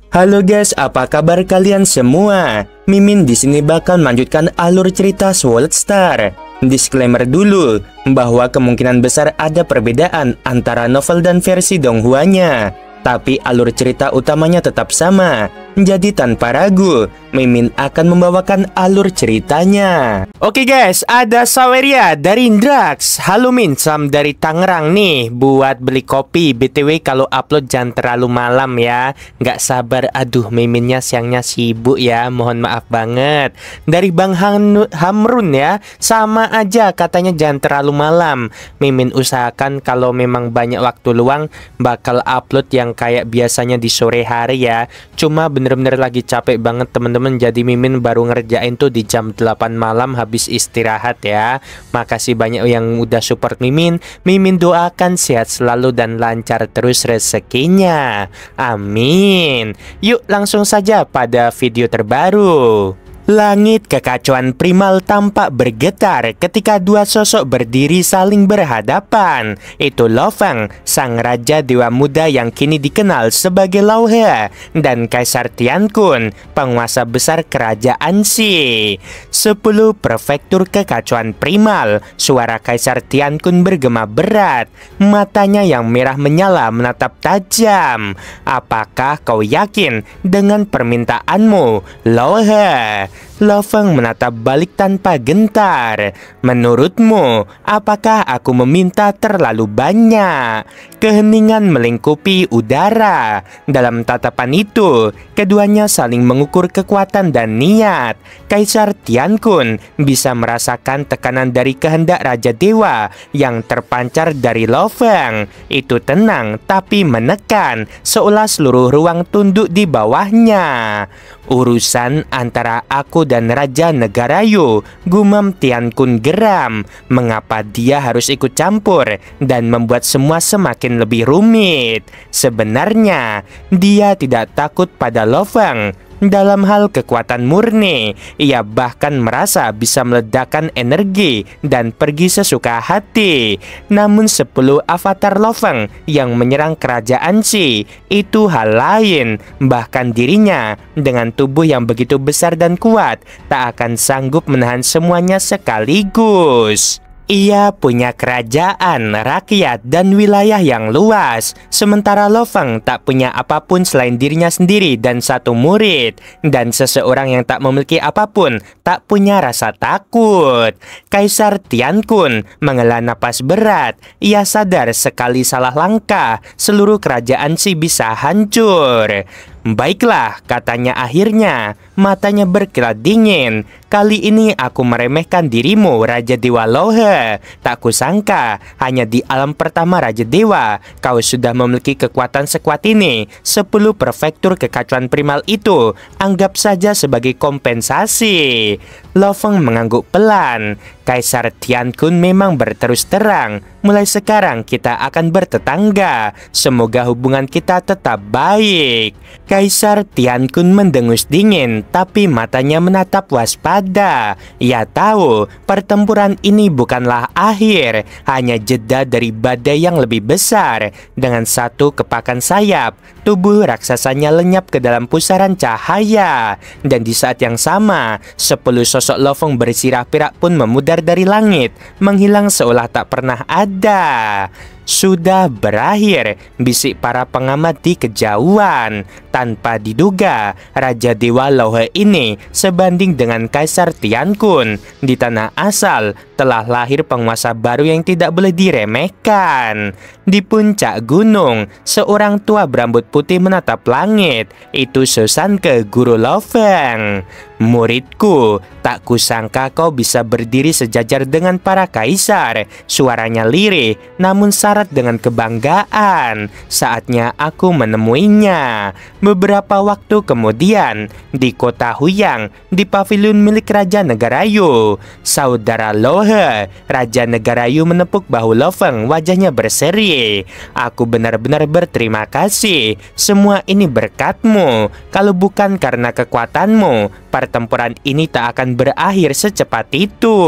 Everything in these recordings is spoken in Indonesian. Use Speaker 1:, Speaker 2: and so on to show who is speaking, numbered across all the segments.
Speaker 1: Halo guys, apa kabar kalian semua? Mimin di sini bakal melanjutkan alur cerita Sword Star. Disclaimer dulu bahwa kemungkinan besar ada perbedaan antara novel dan versi Donghuanya, tapi alur cerita utamanya tetap sama. Jadi tanpa ragu, Mimin akan membawakan alur ceritanya. Oke guys, ada Saweria dari Indrax. Halo Min, Sam dari Tangerang nih buat beli kopi. BTW kalau upload jangan terlalu malam ya. Nggak sabar, aduh Miminnya siangnya sibuk ya. Mohon maaf banget. Dari Bang Hamrun ya, sama aja katanya jangan terlalu malam. Mimin usahakan kalau memang banyak waktu luang bakal upload yang kayak biasanya di sore hari ya. Cuma bener-bener lagi capek banget teman-teman. Jadi Mimin baru ngerjain tuh di jam 8 malam habis istirahat ya. Makasih banyak yang udah support Mimin. Mimin doakan sehat selalu dan lancar terus rezekinya. Amin. Yuk langsung saja pada video terbaru. Langit kekacauan primal tampak bergetar ketika dua sosok berdiri saling berhadapan. Itu Lo Feng, sang raja dewa muda yang kini dikenal sebagai Lao He, dan Kaisar Tian Kun, penguasa besar kerajaan Xi. 10 prefektur kekacauan primal. Suara Kaisar Tian Kun bergema berat. Matanya yang merah menyala menatap tajam. Apakah kau yakin dengan permintaanmu, Lao He? Lo Feng menatap balik tanpa gentar. Menurutmu, apakah aku meminta terlalu banyak? Keheningan melingkupi udara. Dalam tatapan itu, keduanya saling mengukur kekuatan dan niat. Kaisar Tian Kun bisa merasakan tekanan dari kehendak Raja Dewa yang terpancar dari Lo Feng. Itu tenang tapi menekan, seolah seluruh ruang tunduk di bawahnya. Urusan antara aku dan Raja Negarayu, gumam Tian Kun geram. Mengapa dia harus ikut campur dan membuat semua semakin lebih rumit? Sebenarnya, dia tidak takut pada Lo Feng. Dalam hal kekuatan murni, ia bahkan merasa bisa meledakkan energi dan pergi sesuka hati. Namun 10 avatar Lo Feng yang menyerang kerajaan Xi itu hal lain. Bahkan dirinya dengan tubuh yang begitu besar dan kuat tak akan sanggup menahan semuanya sekaligus. Ia punya kerajaan, rakyat, dan wilayah yang luas. Sementara Lo Feng tak punya apapun selain dirinya sendiri dan satu murid. Dan seseorang yang tak memiliki apapun tak punya rasa takut. Kaisar Tian Kun menghela napas berat. Ia sadar sekali salah langkah, seluruh kerajaan Xi bisa hancur. Baiklah, katanya akhirnya. Matanya berkilat dingin. Kali ini aku meremehkan dirimu, Raja Dewa Lo He. Tak kusangka, hanya di alam pertama Raja Dewa, kau sudah memiliki kekuatan sekuat ini. 10 prefektur kekacauan primal itu anggap saja sebagai kompensasi. Lo Feng mengangguk pelan. Kaisar Tian Kun memang berterus terang. Mulai sekarang kita akan bertetangga. Semoga hubungan kita tetap baik. Kaisar Tian Kun mendengus dingin, tapi matanya menatap waspada. Ia tahu pertempuran ini bukanlah akhir, hanya jeda dari badai yang lebih besar. Dengan satu kepakan sayap, tubuh raksasanya lenyap ke dalam pusaran cahaya. Dan di saat yang sama, 10 sosok Lo Feng bersirah-pirah pun memudar dari langit, menghilang seolah tak pernah ada. Sudah berakhir, bisik para pengamat di kejauhan. Tanpa diduga, Raja Dewa Lo He ini sebanding dengan Kaisar Tian Kun. Di tanah asal telah lahir penguasa baru yang tidak boleh diremehkan. Di puncak gunung, seorang tua berambut putih menatap langit. Itu Susanke, guru Lo Feng. Muridku, tak kusangka kau bisa berdiri sejajar dengan para kaisar. Suaranya lirih, namun syarat dengan kebanggaan. Saatnya aku menemuinya. Beberapa waktu kemudian, di kota Huyang, di pavilion milik Raja Negarayu, saudara Lo He, Raja Negarayu menepuk bahu Lo Feng, wajahnya berseri. Aku benar-benar berterima kasih. Semua ini berkatmu. Kalau bukan karena kekuatanmu, pertempuran ini tak akan berakhir secepat itu.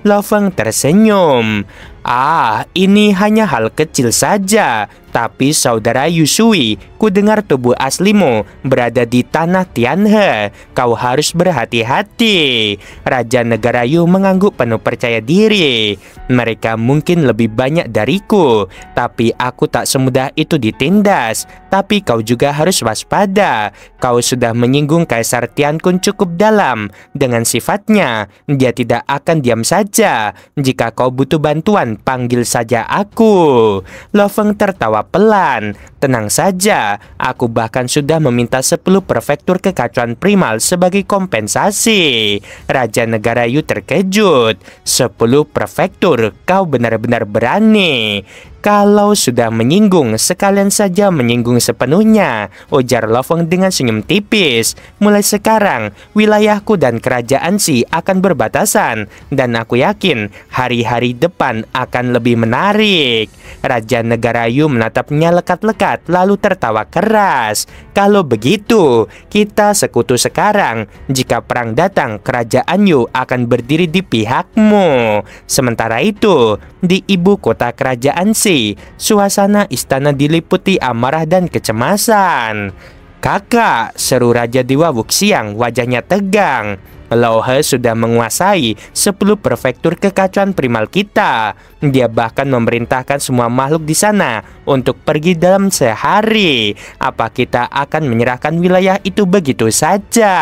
Speaker 1: Lo Feng tersenyum. Ah, ini hanya hal kecil saja. Tapi saudara Yusui, ku dengar tubuh aslimu berada di tanah Tianhe. Kau harus berhati-hati. Raja negara Yu mengangguk penuh percaya diri. Mereka mungkin lebih banyak dariku, tapi aku tak semudah itu ditindas. Tapi kau juga harus waspada. Kau sudah menyinggung Kaisar Tiankun cukup dalam. Dengan sifatnya, dia tidak akan diam saja. Jika kau butuh bantuan, panggil saja aku. Lo Feng tertawa pelan. Tenang saja, aku bahkan sudah meminta 10 prefektur kekacauan primal sebagai kompensasi. Raja negara Yu terkejut. 10 prefektur, kau benar-benar berani. Kalau sudah menyinggung, sekalian saja menyinggung sepenuhnya, ujar Lo Feng dengan senyum tipis. Mulai sekarang, wilayahku dan kerajaan Si akan berbatasan, dan aku yakin hari-hari depan akan lebih menarik. Raja negara Yu menatapnya lekat-lekat, lalu tertawa keras. Kalau begitu, kita sekutu sekarang. Jika perang datang, kerajaan Yu akan berdiri di pihakmu. Sementara itu, di ibu kota kerajaan Si, suasana istana diliputi amarah dan kecemasan. Kakak, seru Raja Dewa Wuxiang, wajahnya tegang. Lao He sudah menguasai 10 prefektur kekacauan primal kita. Dia bahkan memerintahkan semua makhluk di sana untuk pergi dalam sehari. Apa kita akan menyerahkan wilayah itu begitu saja?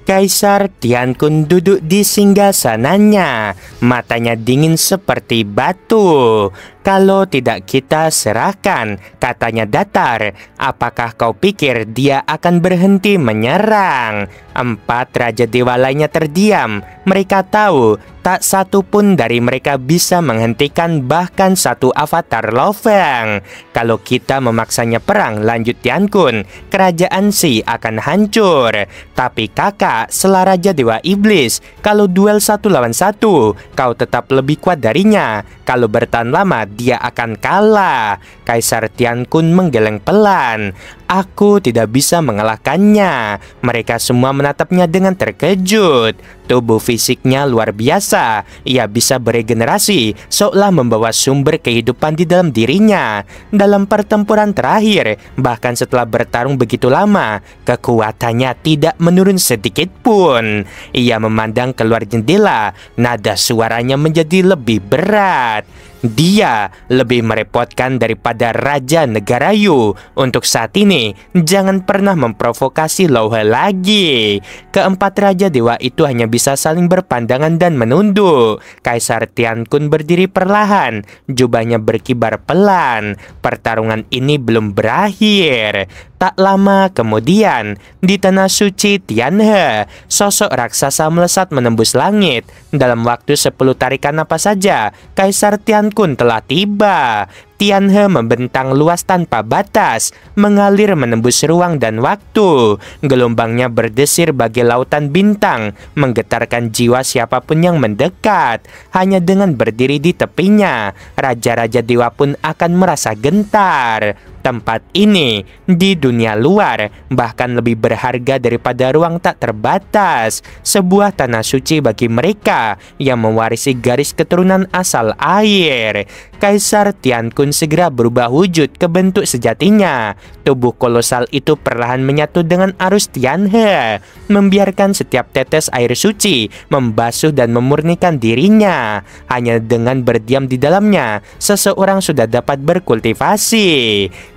Speaker 1: Kaisar Tiankun duduk di singgasananya, matanya dingin seperti batu. Kalau tidak kita serahkan, katanya datar. Apakah kau pikir dia akan berhenti menyerang? 4 raja dewa lainnya terdiam. Mereka tahu tak satu pun dari mereka bisa menghentikan bahkan satu avatar Lo Feng. Kalau kita memaksanya perang lanjut Tiankun, kerajaan Si akan hancur. Tapi kakak, selah Raja Dewa Iblis, kalau duel 1 lawan 1, kau tetap lebih kuat darinya. Kalau bertahan lama, dia akan kalah. Kaisar Tiankun menggeleng pelan. Aku tidak bisa mengalahkannya. Mereka semua menatapnya dengan terkejut. Tubuh fisiknya luar biasa. Ia bisa beregenerasi, seolah membawa sumber kehidupan di dalam dirinya. Dalam pertempuran terakhir, bahkan setelah bertarung begitu lama, kekuatannya tidak menurun sedikit pun. Ia memandang keluar jendela, nada suaranya menjadi lebih berat. Dia lebih merepotkan daripada Raja Negara Yu. Untuk saat ini, jangan pernah memprovokasi Lo He lagi. Keempat Raja Dewa itu hanya bisa saling berpandangan dan menunduk. Kaisar Tiankun berdiri perlahan, jubahnya berkibar pelan. Pertarungan ini belum berakhir. Tak lama kemudian, di tanah suci Tianhe, sosok raksasa melesat menembus langit. Dalam waktu 10 tarikan napas saja, Kaisar Tiankun telah tiba. Tianhe membentang luas tanpa batas, mengalir menembus ruang dan waktu. Gelombangnya berdesir bagai lautan bintang, menggetarkan jiwa siapapun yang mendekat. Hanya dengan berdiri di tepinya, raja-raja dewa pun akan merasa gentar. Tempat ini di dunia luar bahkan lebih berharga daripada ruang tak terbatas, sebuah tanah suci bagi mereka yang mewarisi garis keturunan asal air. Kaisar Tiankun segera berubah wujud ke bentuk sejatinya. Tubuh kolosal itu perlahan menyatu dengan arus Tianhe, membiarkan setiap tetes air suci membasuh dan memurnikan dirinya. Hanya dengan berdiam di dalamnya, seseorang sudah dapat berkultivasi.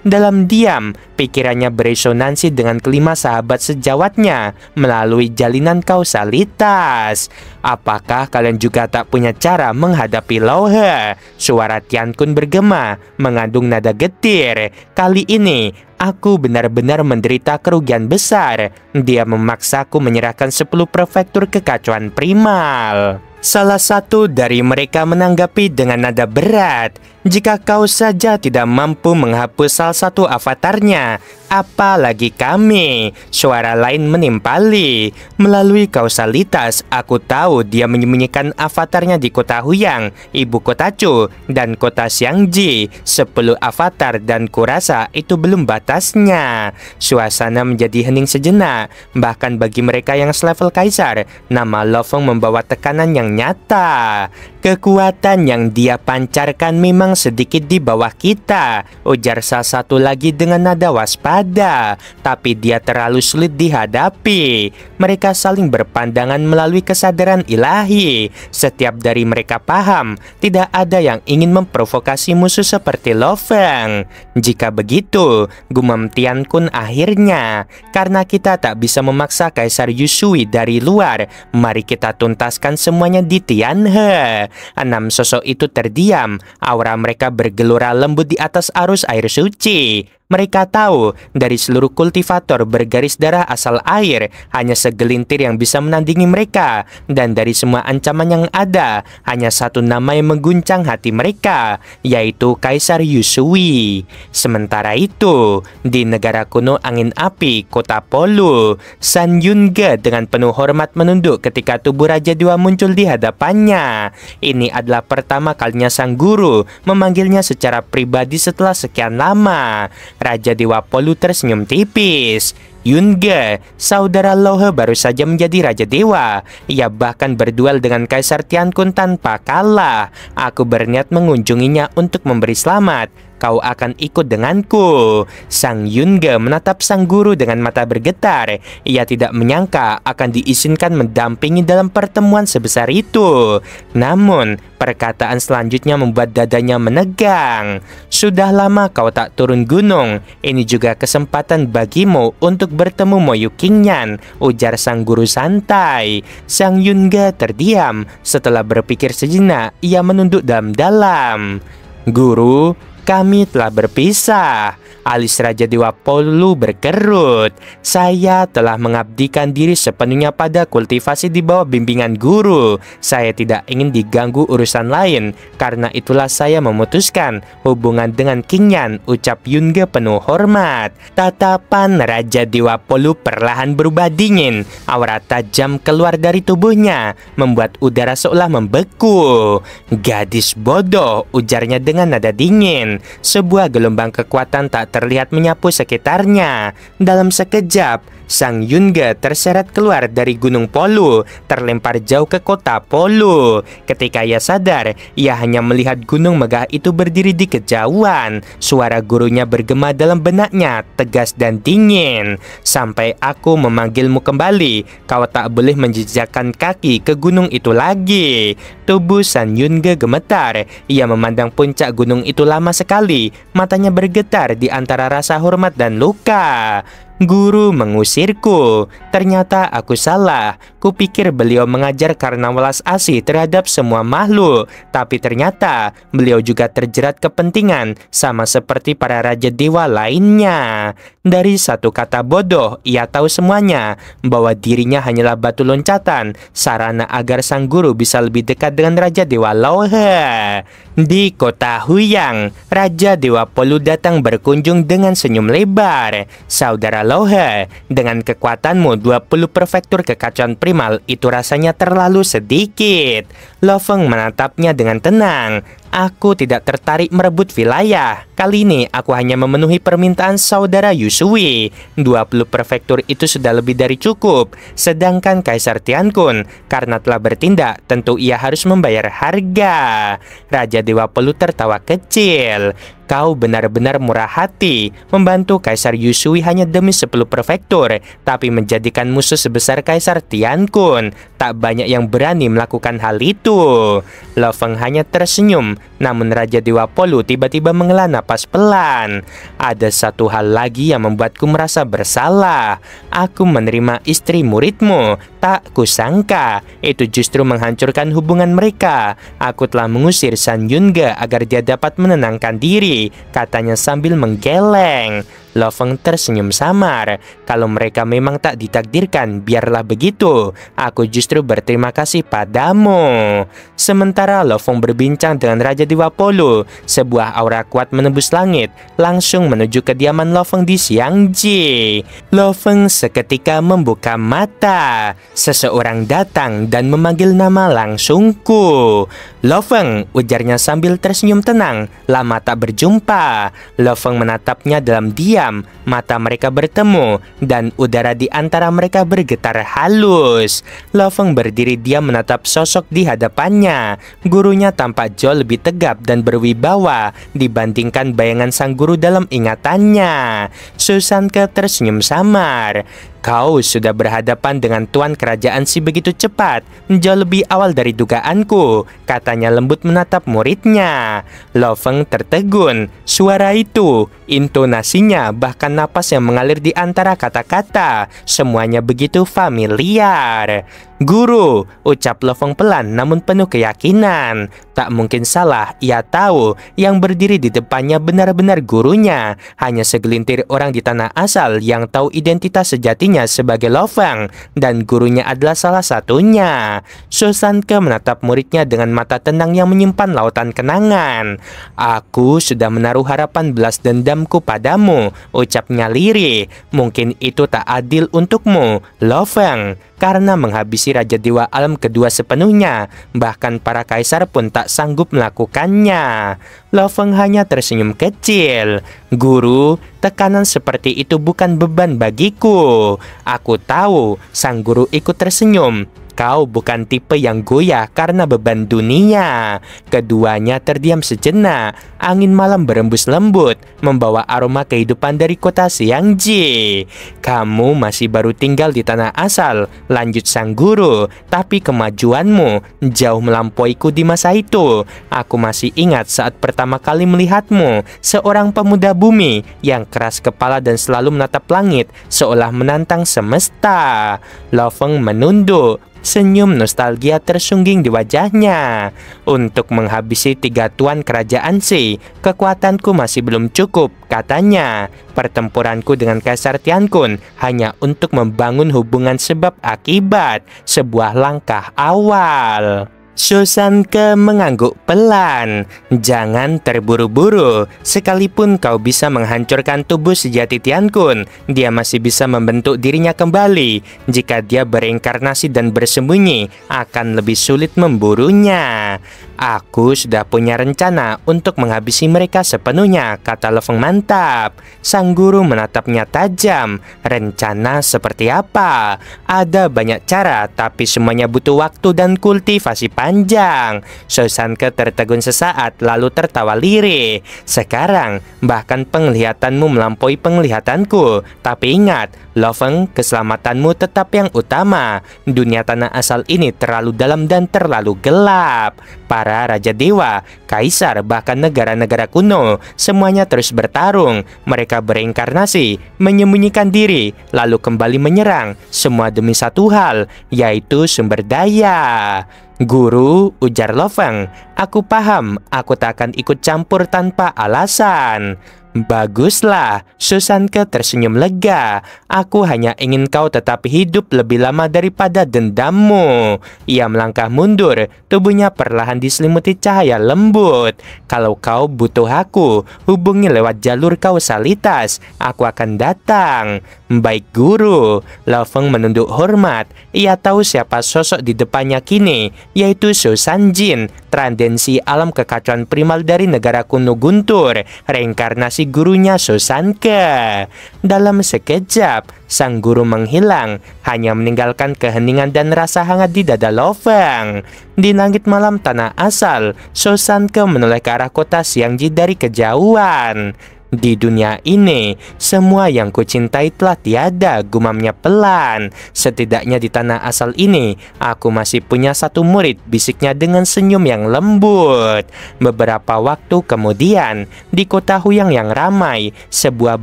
Speaker 1: Dalam diam, pikirannya beresonansi dengan kelima sahabat sejawatnya melalui jalinan kausalitas. Apakah kalian juga tak punya cara menghadapi Lo He? Suara Tiankun bergema, mengandung nada getir. Kali ini, aku benar-benar menderita kerugian besar. Dia memaksaku menyerahkan 10 prefektur kekacauan primal. Salah satu dari mereka menanggapi dengan nada berat. Jika kau saja tidak mampu menghapus salah satu avatarnya, apalagi kami? Suara lain menimpali. Melalui kausalitas, aku tahu dia menyembunyikan avatarnya di kota Huyang, ibu kota Chu, dan kota Xiangji. 10 avatar dan kurasa itu belum batasnya. Suasana menjadi hening sejenak. Bahkan bagi mereka yang selevel kaisar, nama Lo Feng membawa tekanan yang ternyata. Kekuatan yang dia pancarkan memang sedikit di bawah kita, ujar salah satu lagi dengan nada waspada. Tapi dia terlalu sulit dihadapi. Mereka saling berpandangan melalui kesadaran ilahi. Setiap dari mereka paham, tidak ada yang ingin memprovokasi musuh seperti Lo Feng. Jika begitu, gumam Tian Kun akhirnya, karena kita tak bisa memaksa Kaisar Yusui dari luar, mari kita tuntaskan semuanya di Tianhe. 6 sosok itu terdiam, aura mereka bergelora lembut di atas arus air suci. Mereka tahu dari seluruh kultivator bergaris darah asal air, hanya segelintir yang bisa menandingi mereka. Dan dari semua ancaman yang ada, hanya satu nama yang mengguncang hati mereka, yaitu Kaisar Yusui. Sementara itu, di negara kuno angin api, kota Polu, San Yunge dengan penuh hormat menunduk ketika tubuh Raja Dewa muncul di hadapannya. Ini adalah pertama kalinya sang guru memanggilnya secara pribadi setelah sekian lama. Raja Dewa Polu tersenyum tipis. Yunge, saudara Lohe baru saja menjadi Raja Dewa. Ia bahkan berduel dengan Kaisar Tian Kun tanpa kalah. Aku berniat mengunjunginya untuk memberi selamat. Kau akan ikut denganku. Sang Yunge menatap sang guru dengan mata bergetar. Ia tidak menyangka akan diizinkan mendampingi dalam pertemuan sebesar itu. Namun, perkataan selanjutnya membuat dadanya menegang. Sudah lama kau tak turun gunung. Ini juga kesempatan bagimu untuk bertemu Moyu Qingyan, ujar sang guru santai. Sang Yunge terdiam. Setelah berpikir sejenak, ia menunduk dalam-dalam. Guru, kami telah berpisah. Alis Raja Dewa Polu berkerut. Saya telah mengabdikan diri sepenuhnya pada kultivasi di bawah bimbingan guru. Saya tidak ingin diganggu urusan lain. Karena itulah saya memutuskan hubungan dengan Qingyan, ucap Yunge penuh hormat. Tatapan Raja Dewa Polu perlahan berubah dingin. Aura tajam keluar dari tubuhnya, membuat udara seolah membeku. Gadis bodoh, ujarnya dengan nada dingin. Sebuah gelombang kekuatan tak terlihat menyapu sekitarnya. Dalam sekejap, sang Yunge terseret keluar dari Gunung Polu, terlempar jauh ke kota Polu. Ketika ia sadar, ia hanya melihat gunung megah itu berdiri di kejauhan. Suara gurunya bergema dalam benaknya, tegas dan dingin. Sampai aku memanggilmu kembali, kau tak boleh menjejakkan kaki ke gunung itu lagi. Tubuh San Yunge gemetar. Ia memandang puncak gunung itu lama sekali. Matanya bergetar di antara rasa hormat dan luka. Guru mengusirku. Ternyata aku salah. Kupikir beliau mengajar karena welas asih terhadap semua makhluk. Tapi ternyata beliau juga terjerat kepentingan, sama seperti para raja dewa lainnya. Dari satu kata bodoh, ia tahu semuanya, bahwa dirinya hanyalah batu loncatan, sarana agar sang guru bisa lebih dekat dengan Raja Dewa Lohe. Di kota Huyang, Raja Dewa Polu datang berkunjung dengan senyum lebar. Saudara Lohe, dengan kekuatanmu 20 prefektur kekacauan primal itu rasanya terlalu sedikit. Lo Feng menatapnya dengan tenang. Aku tidak tertarik merebut wilayah. Kali ini aku hanya memenuhi permintaan saudara Yusui. 20 prefektur itu sudah lebih dari cukup. Sedangkan Kaisar Tian Kun, karena telah bertindak, tentu ia harus membayar harga. Raja Dewa Polu tertawa kecil. Kau benar-benar murah hati, membantu Kaisar Yusui hanya demi 10 prefektur, tapi menjadikan musuh sebesar Kaisar Tian Kun. Tak banyak yang berani melakukan hal itu. Lo Feng hanya tersenyum, namun Raja Dewa Polu tiba-tiba menghela napas pelan. Ada satu hal lagi yang membuatku merasa bersalah. Aku menerima istri muridmu. Tak kusangka, itu justru menghancurkan hubungan mereka. Aku telah mengusir San Yunge agar dia dapat menenangkan diri, katanya sambil menggeleng. Lo Feng tersenyum samar. Kalau mereka memang tak ditakdirkan, biarlah begitu. Aku justru berterima kasih padamu. Sementara Lo Feng berbincang dengan Raja Dewa Polu, sebuah aura kuat menembus langit, langsung menuju kediaman Lo Feng di Xiangji. Lo Feng seketika membuka mata. Seseorang datang dan memanggil nama langsungku. Lo Feng, ujarnya sambil tersenyum tenang. Lama tak berjumpa. Lo Feng menatapnya dalam diam. Mata mereka bertemu dan udara di antara mereka bergetar halus. Lo Feng berdiri diam menatap sosok di hadapannya. Gurunya tampak jauh lebih tegap dan berwibawa dibandingkan bayangan sang guru dalam ingatannya. Susan Ke tersenyum samar. Kau sudah berhadapan dengan tuan kerajaan si begitu cepat. Jauh lebih awal dari dugaanku, katanya lembut menatap muridnya. Lo Feng tertegun. Suara itu, intonasinya, bahkan napas yang mengalir di antara kata-kata, semuanya begitu familiar. Guru, ucap Lo Feng pelan namun penuh keyakinan. Tak mungkin salah, ia tahu yang berdiri di depannya benar-benar gurunya. Hanya segelintir orang di tanah asal yang tahu identitas sejatinya sebagai Lo Feng, dan gurunya adalah salah satunya. Susan Ke menatap muridnya dengan mata tenang yang menyimpan lautan kenangan. Aku sudah menaruh harapan belas dendamku padamu, ucapnya lirih. Mungkin itu tak adil untukmu, Lo Feng, karena menghabisi Raja Dewa Alam kedua sepenuhnya. Bahkan para kaisar pun tak sanggup melakukannya. Lo Feng hanya tersenyum kecil. Guru, tekanan seperti itu bukan beban bagiku. Aku tahu, sang guru ikut tersenyum. Kau bukan tipe yang goyah karena beban dunia. Keduanya terdiam sejenak. Angin malam berembus lembut, membawa aroma kehidupan dari kota Xiangji. Kamu masih baru tinggal di tanah asal, lanjut sang guru. Tapi kemajuanmu jauh melampauiku di masa itu. Aku masih ingat saat pertama kali melihatmu, seorang pemuda bumi yang keras kepala dan selalu menatap langit, seolah menantang semesta. Lo Feng menunduk. Senyum nostalgia tersungging di wajahnya. Untuk menghabisi 3 tuan kerajaan Si, kekuatanku masih belum cukup, katanya. Pertempuranku dengan Kaisar Tiankun hanya untuk membangun hubungan sebab akibat, sebuah langkah awal. Susan Ke mengangguk pelan. Jangan terburu-buru. Sekalipun kau bisa menghancurkan tubuh sejati Tiankun, dia masih bisa membentuk dirinya kembali. Jika dia bereinkarnasi dan bersembunyi, akan lebih sulit memburunya. Aku sudah punya rencana untuk menghabisi mereka sepenuhnya, kata Lo Feng mantap. Sang guru menatapnya tajam. Rencana seperti apa? Ada banyak cara, tapi semuanya butuh waktu dan kultivasi panjang. Susan Ke tertegun sesaat lalu tertawa lirih. Sekarang bahkan penglihatanmu melampaui penglihatanku. Tapi ingat, Lo Feng, keselamatanmu tetap yang utama. Dunia tanah asal ini terlalu dalam dan terlalu gelap. Para raja dewa, kaisar, bahkan negara-negara kuno, semuanya terus bertarung. Mereka bereinkarnasi, menyembunyikan diri, lalu kembali menyerang. Semua demi satu hal, yaitu sumber daya. Guru, ujar Lo Feng, aku paham, aku tak akan ikut campur tanpa alasan. Baguslah, Susan Ke tersenyum lega. Aku hanya ingin kau tetap hidup lebih lama daripada dendammu. Ia melangkah mundur, tubuhnya perlahan diselimuti cahaya lembut. Kalau kau butuh aku, hubungi lewat jalur kausalitas. Aku akan datang. Baik guru. Lo Feng menunduk hormat. Ia tahu siapa sosok di depannya kini, yaitu Susan Jin, trandensi alam kekacauan primal dari negara kuno guntur, reinkarnasi gurunya Susan Ke. Dalam sekejap, sang guru menghilang, hanya meninggalkan keheningan dan rasa hangat di dada Lo Feng. Di langit malam tanah asal, Susan Ke menoleh ke arah kota Xiangji dari kejauhan. Di dunia ini, semua yang kucintai telah tiada, gumamnya pelan. Setidaknya di tanah asal ini, aku masih punya satu murid, bisiknya dengan senyum yang lembut. Beberapa waktu kemudian, di kota Huyang yang ramai, sebuah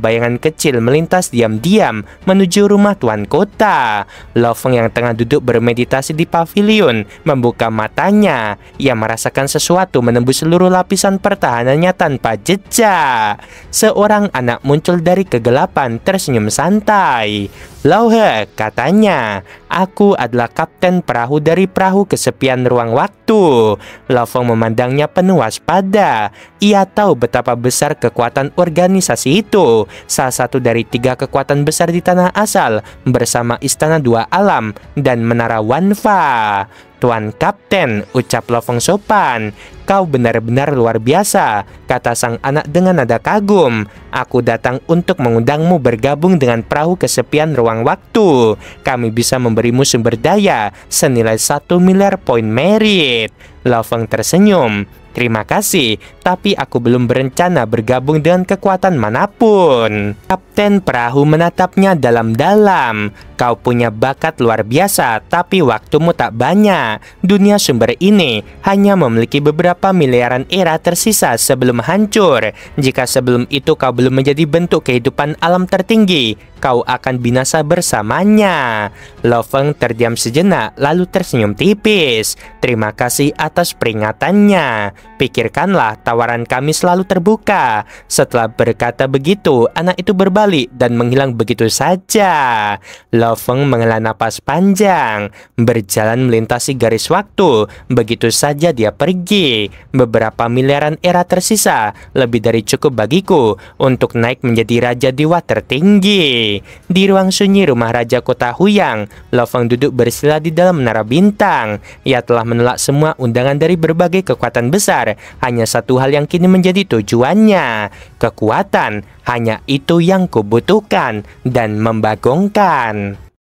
Speaker 1: bayangan kecil melintas diam-diam menuju rumah tuan kota. Lo Feng yang tengah duduk bermeditasi di pavilion membuka matanya. Ia merasakan sesuatu menembus seluruh lapisan pertahanannya tanpa jejak. Seorang anak muncul dari kegelapan tersenyum santai. Lao He, katanya, aku adalah kapten perahu dari perahu kesepian ruang waktu. Lo Feng memandangnya penuh waspada. Ia tahu betapa besar kekuatan organisasi itu. Salah satu dari 3 kekuatan besar di tanah asal bersama Istana Dua Alam dan Menara Wanfa. "Tuan Kapten," ucap Lo Feng sopan. "Kau benar-benar luar biasa," kata sang anak dengan nada kagum. "Aku datang untuk mengundangmu bergabung dengan perahu kesepian ruang waktu. Kami bisa memberimu sumber daya senilai 1 miliar poin merit." Lo Feng tersenyum. "Terima kasih, tapi aku belum berencana bergabung dengan kekuatan manapun." Kapten perahu menatapnya dalam-dalam. "Kau punya bakat luar biasa, tapi waktumu tak banyak. Dunia sumber ini hanya memiliki beberapa miliaran era tersisa sebelum hancur. Jika sebelum itu kau belum menjadi bentuk kehidupan alam tertinggi, kau akan binasa bersamanya." Lo Feng terdiam sejenak, lalu tersenyum tipis. "Terima kasih atas peringatannya. Pikirkanlah, tawaran kami selalu terbuka." Setelah berkata begitu, anak itu berbalik dan menghilang begitu saja. Lo Feng menghela napas panjang, berjalan melintasi garis waktu. Begitu saja dia pergi. Beberapa miliaran era tersisa, lebih dari cukup bagiku untuk naik menjadi raja dewa tertinggi. Di ruang sunyi rumah raja kota Huyang, Lo Feng duduk bersila di dalam menara bintang. Ia telah menolak semua undangan dari berbagai kekuatan besar. Hanya satu hal yang kini menjadi tujuannya. Kekuatan, hanya itu yang kubutuhkan dan membagongkan.